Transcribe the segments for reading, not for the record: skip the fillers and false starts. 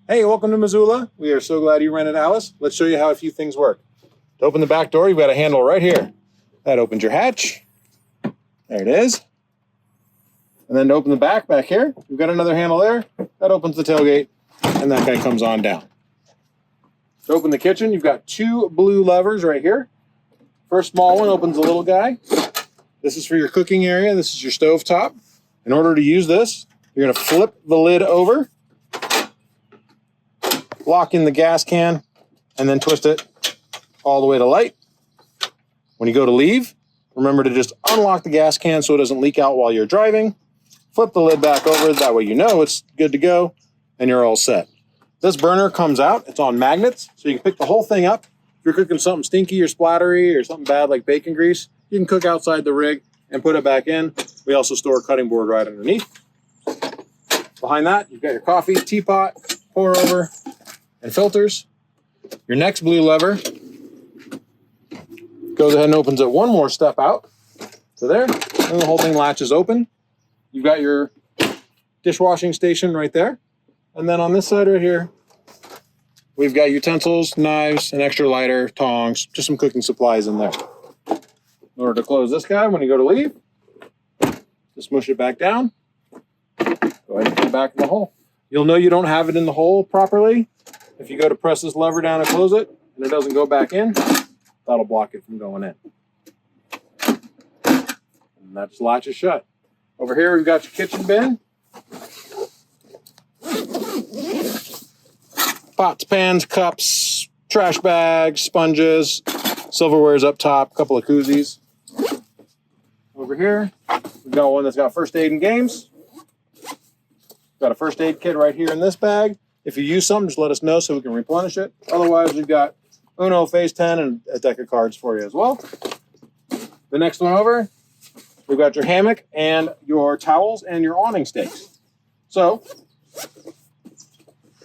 Hey, welcome to Missoula. We are so glad you rented Alice. Let's show you how a few things work. To open the back door, you've got a handle right here. That opens your hatch. There it is. And then to open the back here, we've got another handle there. That opens the tailgate, and that guy comes on down. To open the kitchen, you've got two blue levers right here. First small one opens the little guy. This is for your cooking area. This is your stove top. In order to use this, you're going to flip the lid over, lock in the gas can, and then twist it all the way to light. When you go to leave, remember to just unlock the gas can so it doesn't leak out while you're driving. Flip the lid back over, that way you know it's good to go, and you're all set. This burner comes out, it's on magnets, so you can pick the whole thing up. If you're cooking something stinky or splattery or something bad like bacon grease, you can cook outside the rig and put it back in. We also store a cutting board right underneath. Behind that, you've got your coffee, teapot, pour over, and filters. Your next blue lever goes ahead and opens it one more step out to there, and the whole thing latches open. You've got your dishwashing station right there. And then on this side right here, we've got utensils, knives, an extra lighter, tongs, just some cooking supplies in there. In order to close this guy, when you go to leave, just mush it back down. Go ahead and put it back in the hole. You'll know you don't have it in the hole properly if you go to press this lever down and close it, and it doesn't go back in. That'll block it from going in. And that just latches shut. Over here, we've got your kitchen bin. Pots, pans, cups, trash bags, sponges, silverware's up top, a couple of koozies. Over here, we've got one that's got first aid and games. Got a first aid kit right here in this bag. If you use something, just let us know so we can replenish it. Otherwise, we've got Uno, Phase 10, and a deck of cards for you as well. The next one over, we've got your hammock and your towels and your awning stakes. So,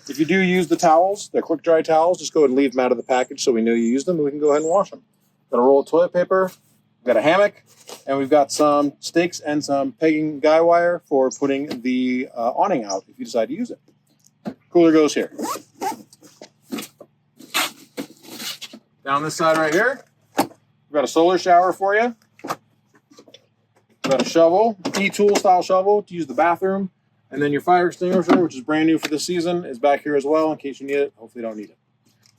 if you do use the towels, they're quick dry towels, just go ahead and leave them out of the package so we know you use them and we can go ahead and wash them. Got a roll of toilet paper, we've got a hammock, and we've got some stakes and some pegging guy wire for putting the awning out if you decide to use it. Cooler goes here. Down this side right here, we've got a solar shower for you. We've got a shovel, E-tool style shovel to use the bathroom. And then your fire extinguisher, which is brand new for this season, is back here as well in case you need it. Hopefully you don't need it.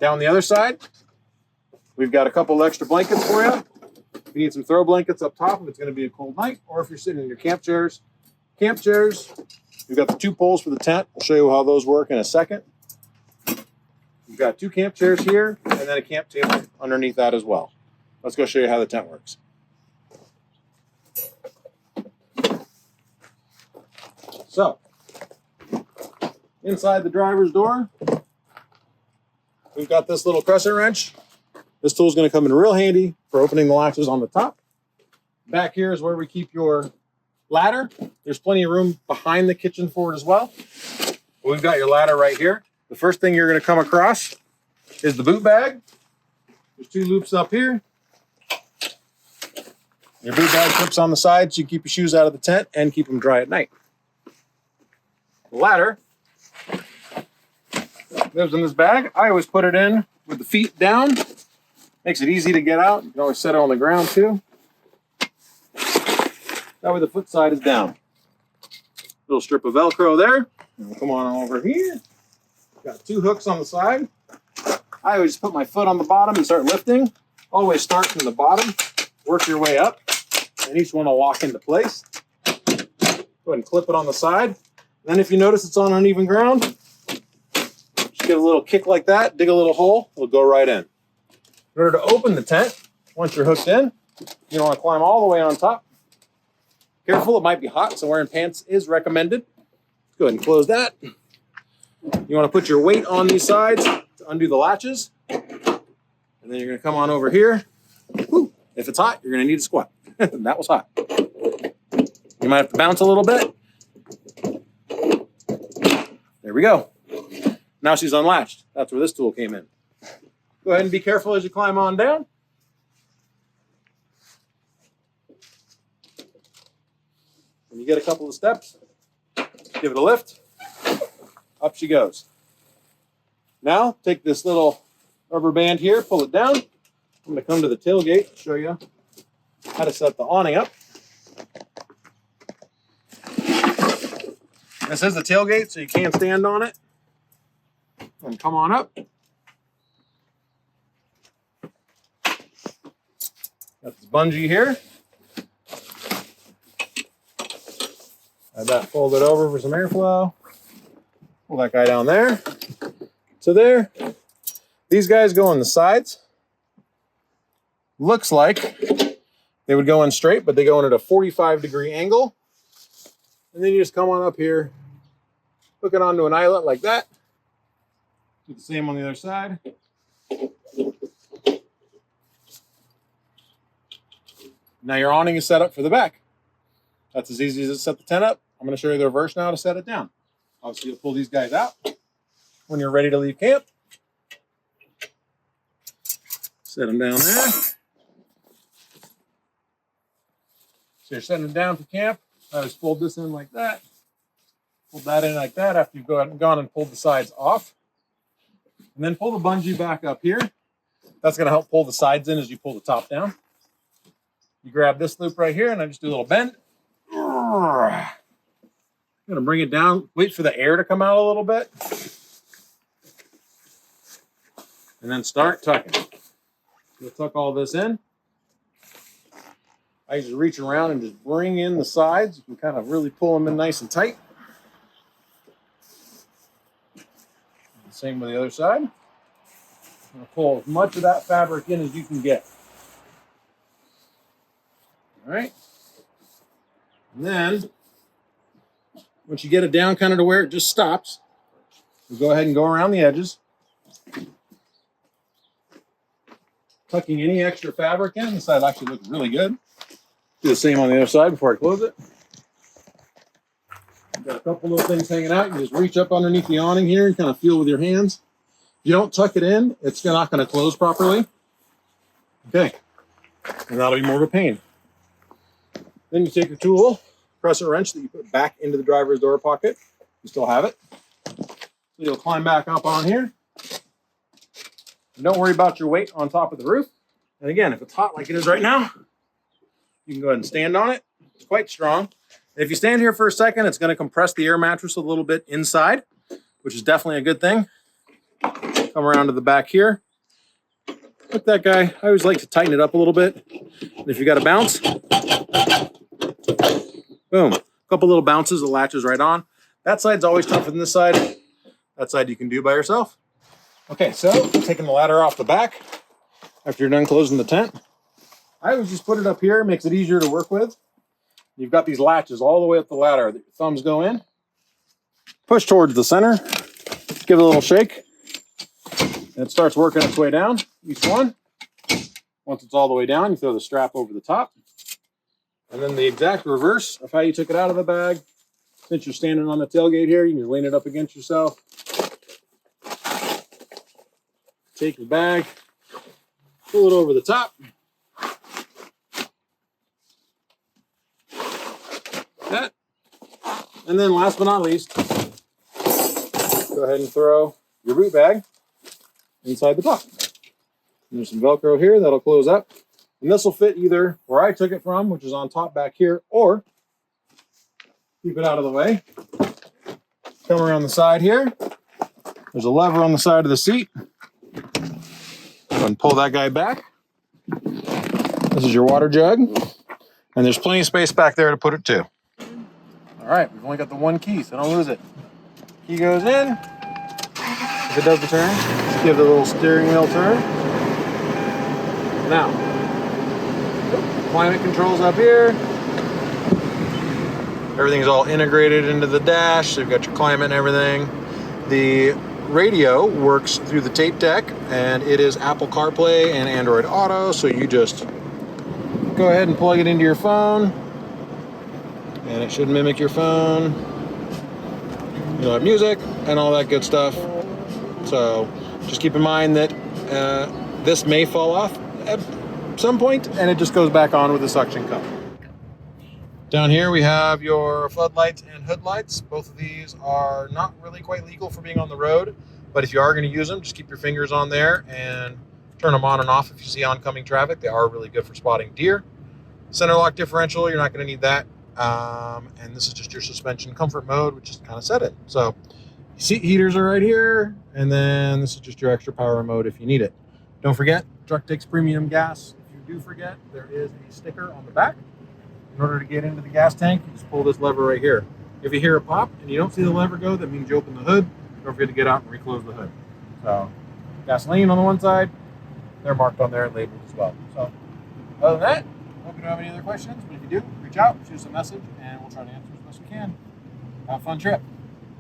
Down the other side, we've got a couple extra blankets for you. You need some throw blankets up top if it's going to be a cold night, or if you're sitting in your camp chairs. Camp chairs, we've got the two poles for the tent. I'll show you how those work in a second. We've got two camp chairs here, and then a camp table underneath that as well. Let's go show you how the tent works. So, inside the driver's door, we've got this little crescent wrench. This tool is going to come in real handy for opening the latches on the top. Back here is where we keep your ladder. There's plenty of room behind the kitchen for it as well. We've got your ladder right here. The first thing you're going to come across is the boot bag. There's two loops up here. Your boot bag clips on the side so you keep your shoes out of the tent and keep them dry at night. The ladder lives in this bag. I always put it in with the feet down. Makes it easy to get out. You can always set it on the ground too. That way the foot side is down. Little strip of Velcro there. And we'll come on over here. Got two hooks on the side. I always put my foot on the bottom and start lifting. Always start from the bottom, work your way up, and each one will lock into place. Go ahead and clip it on the side. Then if you notice it's on uneven ground, just give a little kick like that, dig a little hole, it'll go right in. In order to open the tent, once you're hooked in, you don't want to climb all the way on top. Careful, it might be hot, so wearing pants is recommended. Go ahead and close that. You want to put your weight on these sides to undo the latches. And then you're going to come on over here. Woo. If it's hot, you're going to need a squat. That was hot. You might have to bounce a little bit. There we go. Now she's unlatched. That's where this tool came in. Go ahead and be careful as you climb on down. When you get a couple of steps, give it a lift. Up she goes. Now take this little rubber band here, pull it down. I'm going to come to the tailgate and show you how to set the awning up. This is the tailgate, so you can stand on it. And come on up. Got this bungee here. Have that folded over for some airflow. Pull that guy down there. So there. These guys go on the sides. Looks like they would go in straight, but they go in at a 45-degree angle. And then you just come on up here, hook it onto an eyelet like that. Do the same on the other side. Now your awning is set up for the back. That's as easy as to set the tent up. I'm going to show you the reverse now to set it down. Obviously, you'll pull these guys out when you're ready to leave camp. Set them down there. So you're setting them down for camp. I just fold this in like that. Fold that in like that after you've gone and pulled the sides off. And then pull the bungee back up here. That's going to help pull the sides in as you pull the top down. You grab this loop right here and I just do a little bend. I'm going to bring it down. Wait for the air to come out a little bit. And then start tucking. You'll tuck all this in. I just reach around and just bring in the sides. You can kind of really pull them in nice and tight. Same with the other side. I'm going to pull as much of that fabric in as you can get. All right. And then, once you get it down kind of to where it just stops, you go ahead and go around the edges. Tucking any extra fabric in. This side actually looks really good. Do the same on the other side before I close it. Got a couple little things hanging out. You just reach up underneath the awning here and kind of feel with your hands. If you don't tuck it in, it's not going to close properly. Okay. And that'll be more of a pain. Then you take your tool, crescent wrench that you put back into the driver's door pocket. You still have it. So you'll climb back up on here. And don't worry about your weight on top of the roof. And again, if it's hot like it is right now, you can go ahead and stand on it. It's quite strong. If you stand here for a second, it's going to compress the air mattress a little bit inside, which is definitely a good thing. Come around to the back here. Look, that guy, I always like to tighten it up a little bit. And if you got a bounce, boom, a couple little bounces, it latches right on. That side's always tougher than this side. That side you can do by yourself. Okay, so taking the ladder off the back after you're done closing the tent. I always just put it up here, makes it easier to work with. You've got these latches all the way up the ladder that your thumbs go in. Push towards the center. Give it a little shake. And it starts working its way down, each one. Once it's all the way down, you throw the strap over the top. And then the exact reverse of how you took it out of the bag. Since you're standing on the tailgate here, you can just lean it up against yourself. Take the bag, pull it over the top. That. And then last but not least, go ahead and throw your boot bag inside the top. And there's some Velcro here that'll close up. And this will fit either where I took it from, which is on top back here, or keep it out of the way. Come around the side here. There's a lever on the side of the seat. Go and pull that guy back. This is your water jug. And there's plenty of space back there to put it too. All right, we've only got the one key, so don't lose it. Key goes in. If it does the turn, just give the little steering wheel turn. Now, climate controls up here. Everything's all integrated into the dash, so you've got your climate and everything. The radio works through the tape deck, and it is Apple CarPlay and Android Auto, so you just go ahead and plug it into your phone, and it should mimic your phone. You'll have music and all that good stuff. So just keep in mind that this may fall off at some point, and it just goes back on with the suction cup. Down here we have your floodlights and hood lights. Both of these are not really quite legal for being on the road, But if you are going to use them, just keep your fingers on there and turn them on and off if you see oncoming traffic. They are really good for spotting deer. Center lock differential, you're not going to need that. And this is just your suspension comfort mode, which is kind of set it. So seat heaters are right here. And then this is just your extra power mode if you need it. Don't forget, truck takes premium gas. If you do forget, there is a sticker on the back. In order to get into the gas tank, you just pull this lever right here. If you hear a pop and you don't see the lever go, that means you open the hood. Don't forget to get out and reclose the hood. So gasoline on the one side, they're marked on there and labeled as well. So other than that, hope you don't have any other questions, but if you do, reach out, shoot us a message, and we'll try to answer as best we can. Have a fun trip.